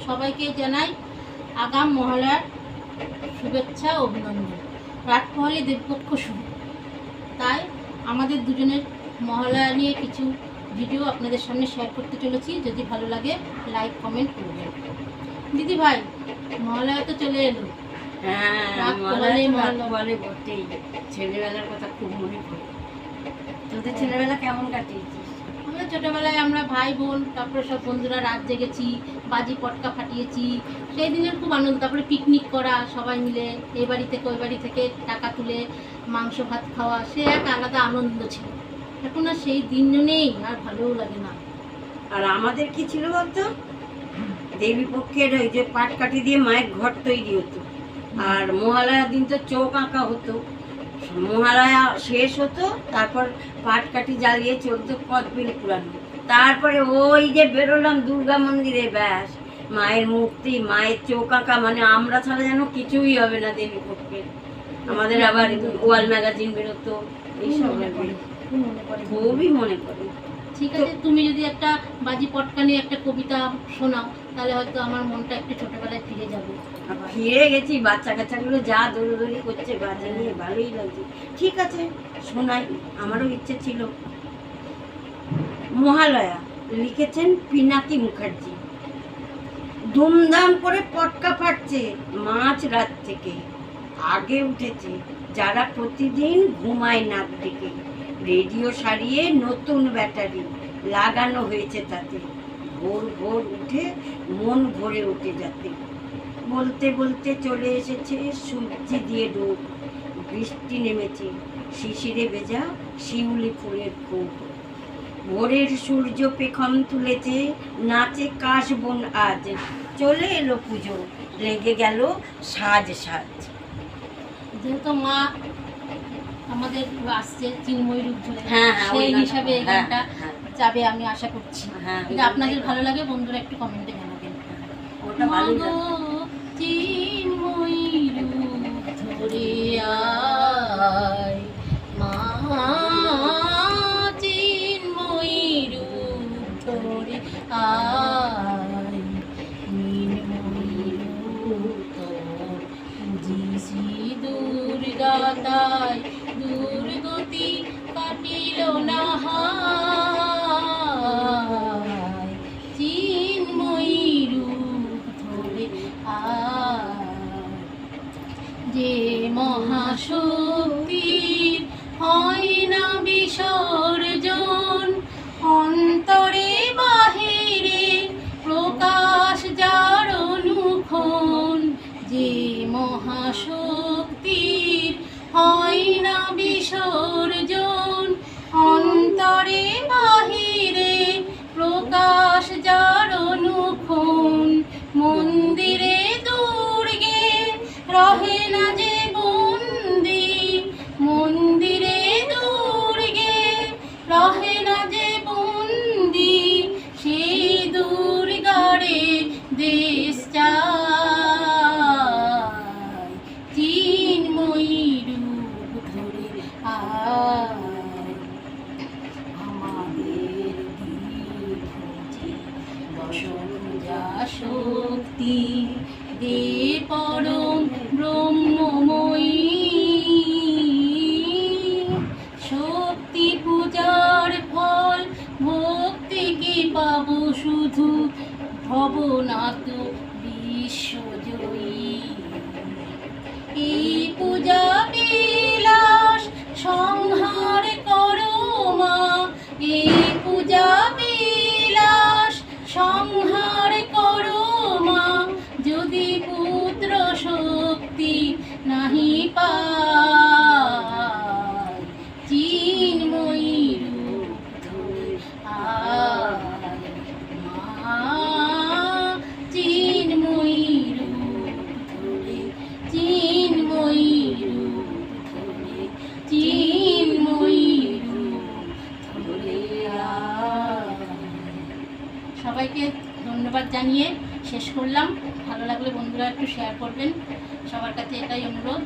সবাইকে জানাই আগাম মহালয়ার শুভেচ্ছা ও অভিনন্দন। রাত পোহালে দেবপক্ষ শুরু, তাই আমাদের দুজনের মহালয়া নিয়ে কিছু ভিডিও আপনাদের সামনে শেয়ার করতে চলেছি। যদি ভালো লাগে লাইক কমেন্ট করবেন। দিদি ভাই, মহালয়া তো চলে এলো। ছেলেবেলার কথা খুব মনে পড়ে। তোদের ছেলেবেলা কেমন কাটিয়েছিস? আমরা ছোটোবেলায় আমরা ভাই বোন, তারপরে সব বন্ধুরা রাত জেগেছি, বাজি পটকা ফাটিয়েছি। সেই দিনের খুব আনন্দ। তারপরে পিকনিক করা, সবাই মিলে এই বাড়ি থেকে ওই বাড়ি থেকে টাকা তুলে মাংস ভাত খাওয়া, সে এক আলাদা আনন্দ ছিল। এখন আর সেই দিনও নেই, আর ভালোও লাগে না। আর আমাদের কি ছিল বলতো, দেবী পক্ষের ওই যে পাট কাঠি দিয়ে মায়ের ঘর তৈরি হতো, আর মহালয়ার দিন তো চোখ আঁকা হতো। মহালয়া শেষ হতো, তারপর পাট কাঠি জ্বালিয়ে চলতো কদবেল পুরানো। তারপরে ওই যে বেরোলাম দুর্গা মন্দিরে, ব্যাস মায়ের মূর্তি, মায়ের চোখ আঁকা, মানে আমরা ছাড়া যেন কিছুই হবে না দেবী পক্ষের। আমাদের আবার ওয়াল ম্যাগাজিন বেরোতো, এইসব খুবই মনে পড়ে। ঠিক আছে, তুমি যদি একটা বাজি পটকা নিয়ে একটা কবিতা শোনাও, তাহলে হয়তো আমার মনটা একটু ছোটবেলায় ফিরে যাবে। ফিরে গেছি, বাচ্চা কাচ্চাগুলো যা দৌড়দৌড়ি করছে বাজে নিয়ে, ভালোই লাগছে। ঠিক আছে, শোনাই, আমারও ইচ্ছে ছিল। মহালয়া লিখেছেন পিনাকি মুখার্জি। ধুমধাম করে পটকা ফাটছে মাঝ রাত থেকে, আগে উঠেছে যারা প্রতিদিন ঘুমায় নাক ডেকে। রেডিও সারিয়ে নতুন ব্যাটারি লাগানো হয়েছে তাতে, ভোর ভোর উঠে মন ভরে উঠে যাতে। বলতে বলতে চলে এসেছে সূর্যি দিয়ে ডোব, বৃষ্টি নেমেছে শিশিরে ভেজা শিউলি ফুলের খোপ। ভোরের সূর্য পেখম তুলেছে, নাচে কাশবন আজ। চলে এলো পুজো, লেগে গেল সাজ সাজ। যেহেতু মা আমাদের আসছে চিন্ময় রূপ ধরে, হ্যাঁ, সেই হিসাবে এই গানটা যাবে আমি আশা করছি। যদি আপনাদের ভালো লাগে বন্ধুরা একটু কমেন্টে জানাবেন। ওটা ভালো লাগে। চিন্ময় রূপ ধরে আয় মা, চিন্ময় রূপ ধরে আয়, নির্ময় রূপ তোর বুঝিছি দুর্গাতাই, দুর্গতি কাটিল না হায়। চিন্ময়ী রূপ ধরে আয়, যে মহাশক্তির হয় না বিসর্জন, অন্তরে বাহিরে প্রকাশ যার অনুক্ষণ। যে মহাশক্তির হয় না বিসর্জন, অন্তরে বাহিরে প্রকাশ যার অনুক্ষণ। মন্দিরে দুর্গে রহে না যে বন্দি, মন্দিরে দুর্গে রহে না যে বন্দি, সেই দুর্গারে দেশ চায়। চিন্ময়ী রূপ ধরে আয়, আমাদের দীর্ঘজি দশভুজা শক্তি দে পরম ব্রহ্মময়ী। শক্তি পূজার ফল ভক্তিকে পাবো শুধু, ভবনাথ বিশ্বজয়ী। এই পূজা বিলাস সংহার করো মা, এই পূজা বিলাস সংহার করো মা। যদি পুত্র শক্তি নাহি পায়, চিন্ময়ী রূপ ধরে আয় মা, চিন্ময়ী রূপ ধরে, চিন্ময়ী রূপ ধরে, চিন্ময়ী রূপ ধরে আয়। সবাইকে ধন্যবাদ জানিয়ে শেষ করলাম। ভালো লাগলে বন্ধুরা একটু শেয়ার করবেন, সবার কাছে এটাই অনুরোধ।